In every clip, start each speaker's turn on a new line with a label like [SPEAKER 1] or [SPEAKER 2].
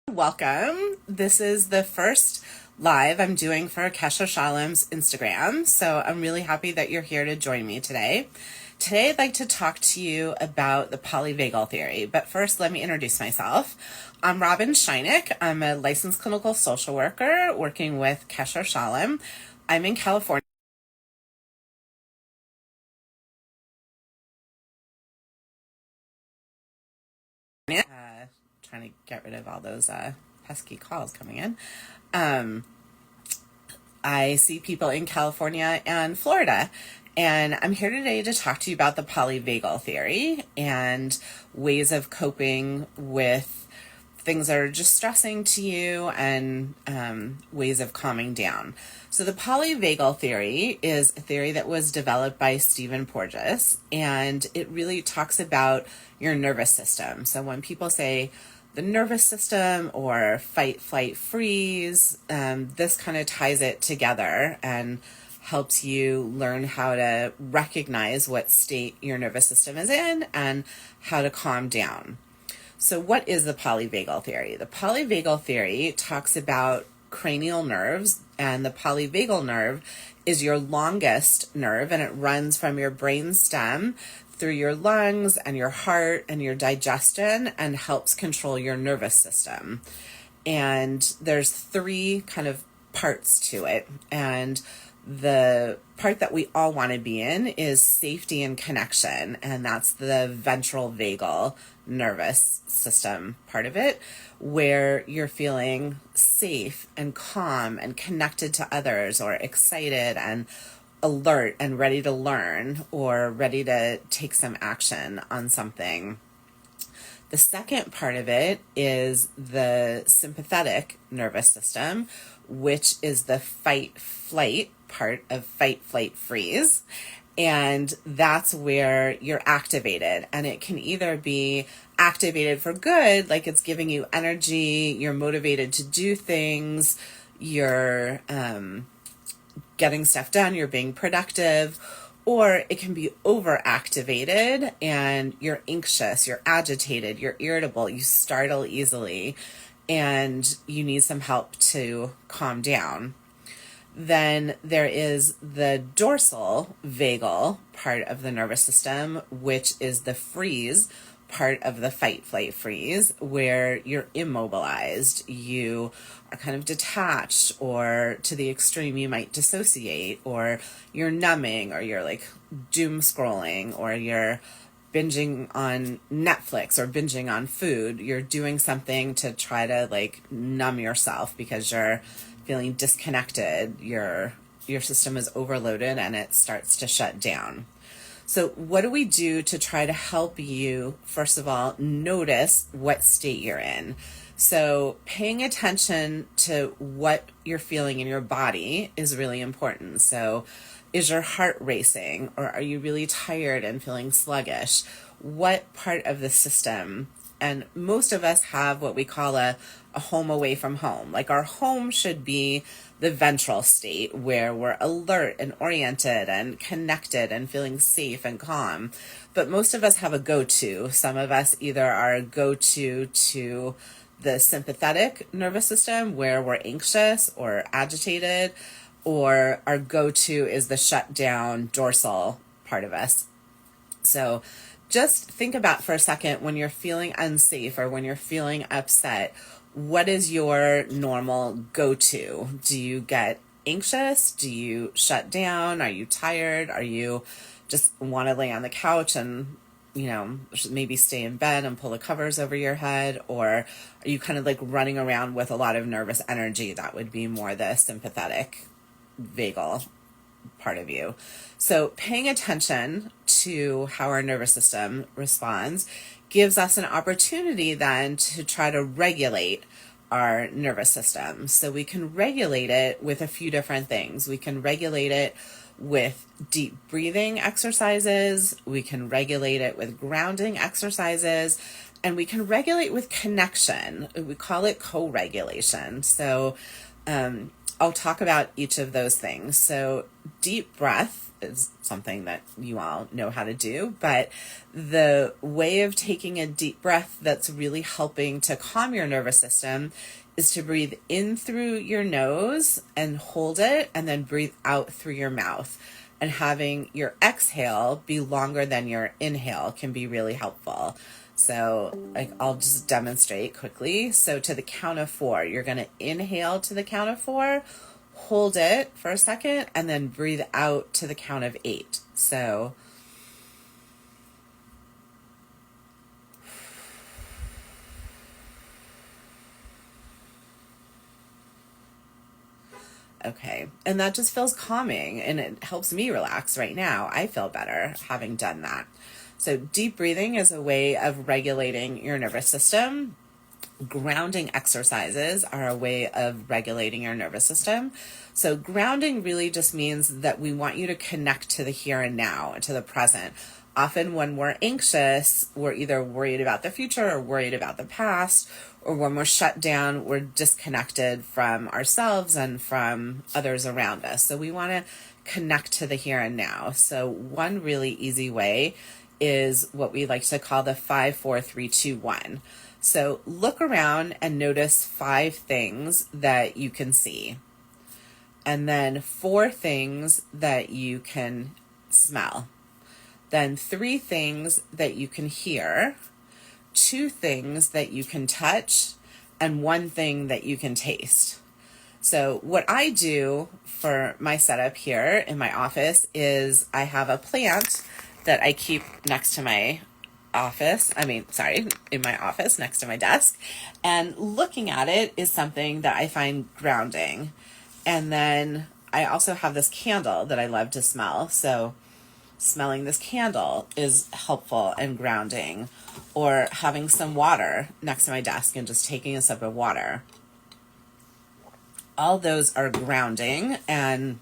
[SPEAKER 1] Welcome. This is the first live I'm doing for Kesha Shalom's Instagram, so I'm really happy that you're here to join me today. Today I'd like to talk to you about the Polyvagal Theory, but first let me introduce myself. I'm Robin Scheineck. I'm a licensed clinical social worker working with Kesha Shalom. I'm in California. Trying to get rid of all those pesky calls coming in. I see people in California and Florida, and I'm here today to talk to you about the polyvagal theory and ways of coping with things that are just stressing to you and ways of calming down. So the polyvagal theory is a theory that was developed by Stephen Porges, and it really talks about your nervous system. So when people say the nervous system or fight, flight, freeze, this kind of ties it together and helps you learn how to recognize what state your nervous system is in and how to calm down. So what is the polyvagal theory? The polyvagal theory talks about cranial nerves, and the polyvagal nerve is your longest nerve, and it runs from your brain stem through your lungs and your heart and your digestion and helps control your nervous system. And there's three kind of parts to it. And the part that we all want to be in is safety and connection, and that's the ventral vagal nervous system part of it, where you're feeling safe and calm and connected to others, or excited and alert and ready to learn, or ready to take some action on something. The second part of it is the sympathetic nervous system, which is the fight-flight part of fight, flight, freeze. And that's where you're activated. And it can either be activated for good, like it's giving you energy, you're motivated to do things, you're getting stuff done, you're being productive, or it can be overactivated and you're anxious, you're agitated, you're irritable, you startle easily, and you need some help to calm down. Then there is the dorsal vagal part of the nervous system, which is the freeze part of the fight, flight, freeze, where you're immobilized, you are kind of detached, or to the extreme you might dissociate, or you're numbing, or you're like doom scrolling, or you're binging on Netflix or binging on food. You're doing something to try to like numb yourself because you're feeling disconnected. Your system is overloaded and it starts to shut down. So what do we do to try to help you, first of all, notice what state you're in? So paying attention to what you're feeling in your body is really important. So is your heart racing, or are you really tired and feeling sluggish? What part of the system? And most of us have what we call a home away from home. Like our home should be the ventral state, where we're alert and oriented and connected and feeling safe and calm. But most of us have a go-to. Some of us either are a go-to to the sympathetic nervous system, where we're anxious or agitated, or our go-to is the shutdown dorsal part of us. So just think about for a second, when you're feeling unsafe or when you're feeling upset, what is your normal go-to? Do you get anxious? Do you shut down? Are you tired? Are you just want to lay on the couch and, maybe stay in bed and pull the covers over your head? Or are you kind of like running around with a lot of nervous energy? That would be more the sympathetic vagal part of you. So paying attention to how our nervous system responds gives us an opportunity then to try to regulate our nervous system. So we can regulate it with a few different things. We can regulate it with deep breathing exercises. We can regulate it with grounding exercises, and we can regulate with connection. We call it co-regulation. So I'll talk about each of those things. So deep breath is something that you all know how to do, but the way of taking a deep breath that's really helping to calm your nervous system is to breathe in through your nose and hold it, and then breathe out through your mouth. And having your exhale be longer than your inhale can be really helpful. So I'll just demonstrate quickly. So to the count of 4, you're going to inhale to the count of 4, hold it for a second, and then breathe out to the count of 8. So okay, and that just feels calming, and it helps me relax right now. I feel better having done that. So deep breathing is a way of regulating your nervous system. Grounding exercises are a way of regulating your nervous system. So grounding really just means that we want you to connect to the here and now, to the present. Often when we're anxious, we're either worried about the future or worried about the past, or when we're shut down, we're disconnected from ourselves and from others around us. So we want to connect to the here and now. So one really easy way is what we like to call the 5, 4, 3, 2, 1. So look around and notice 5 things that you can see, and then 4 things that you can smell, then 3 things that you can hear, 2 things that you can touch, and 1 thing that you can taste. So what I do for my setup here in my office is I have a plant that I keep next to my in my office next to my desk, and looking at it is something that I find grounding. And then I also have this candle that I love to smell, so smelling this candle is helpful and grounding, or having some water next to my desk and just taking a sip of water. All those are grounding, and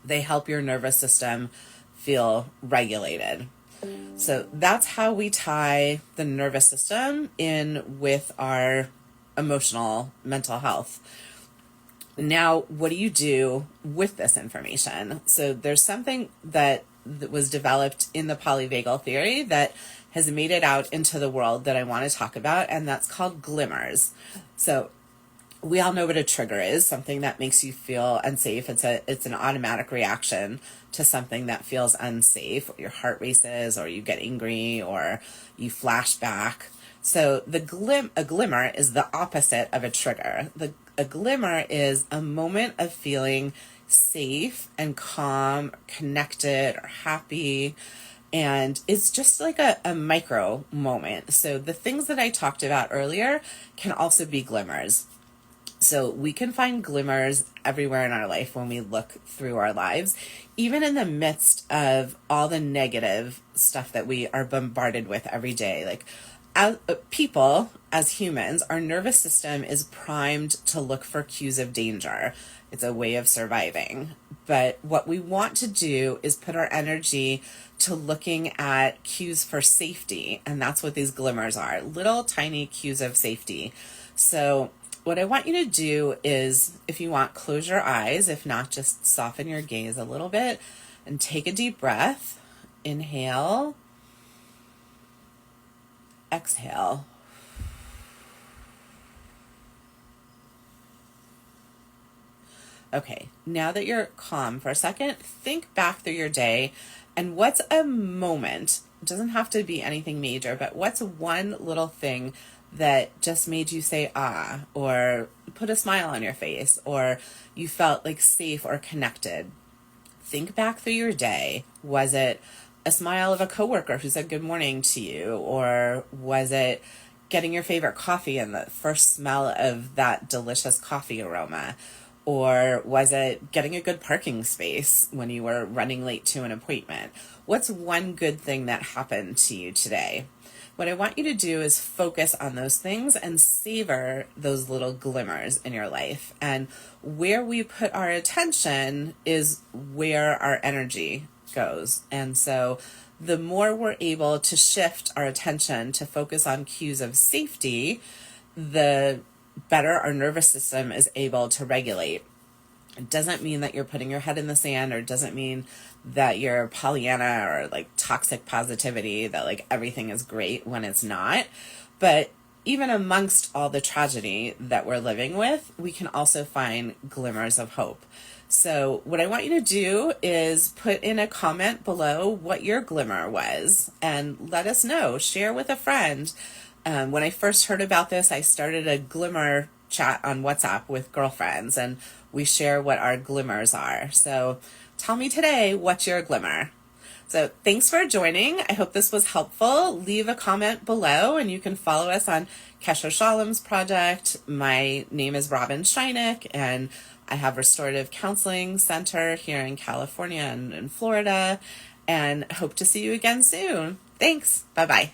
[SPEAKER 1] they help your nervous system feel regulated. So that's how we tie the nervous system in with our emotional mental health. Now, what do you do with this information? So there's something that was developed in the Polyvagal Theory that has made it out into the world that I want to talk about, and that's called glimmers. So we all know what a trigger is, something that makes you feel unsafe. It's an automatic reaction to something that feels unsafe. Your heart races, or you get angry, or you flash back. So a glimmer is the opposite of a trigger. A glimmer is a moment of feeling safe and calm, connected, or happy. And it's just like a micro moment. So the things that I talked about earlier can also be glimmers. So we can find glimmers everywhere in our life when we look through our lives, even in the midst of all the negative stuff that we are bombarded with every day. Like, as people, as humans, our nervous system is primed to look for cues of danger. It's a way of surviving. But what we want to do is put our energy to looking at cues for safety. And that's what these glimmers are, little tiny cues of safety. So what I want you to do is, if you want, close your eyes. If not, just soften your gaze a little bit and take a deep breath. Inhale. Exhale. Okay, now that you're calm for a second, think back through your day, and what's a moment, it doesn't have to be anything major, but what's one little thing that just made you say, ah, or put a smile on your face, or you felt like safe or connected? Think back through your day. Was it a smile of a coworker who said good morning to you? Or was it getting your favorite coffee and the first smell of that delicious coffee aroma? Or was it getting a good parking space when you were running late to an appointment? What's one good thing that happened to you today? What I want you to do is focus on those things and savor those little glimmers in your life. And where we put our attention is where our energy goes. And so the more we're able to shift our attention to focus on cues of safety, the better our nervous system is able to regulate. It doesn't mean that you're putting your head in the sand, or doesn't mean that you're Pollyanna or like toxic positivity, that like everything is great when it's not. But even amongst all the tragedy that we're living with, we can also find glimmers of hope. So what I want you to do is put in a comment below what your glimmer was and let us know. Share with a friend. When I first heard about this, I started a glimmer chat on WhatsApp with girlfriends, and we share what our glimmers are. So tell me today, what's your glimmer? So thanks for joining. I hope this was helpful. Leave a comment below, and you can follow us on Kesha Shalom's project. My name is Robin Scheineck, and I have Restorative Counseling Center here in California and in Florida, and hope to see you again soon. Thanks. Bye-bye.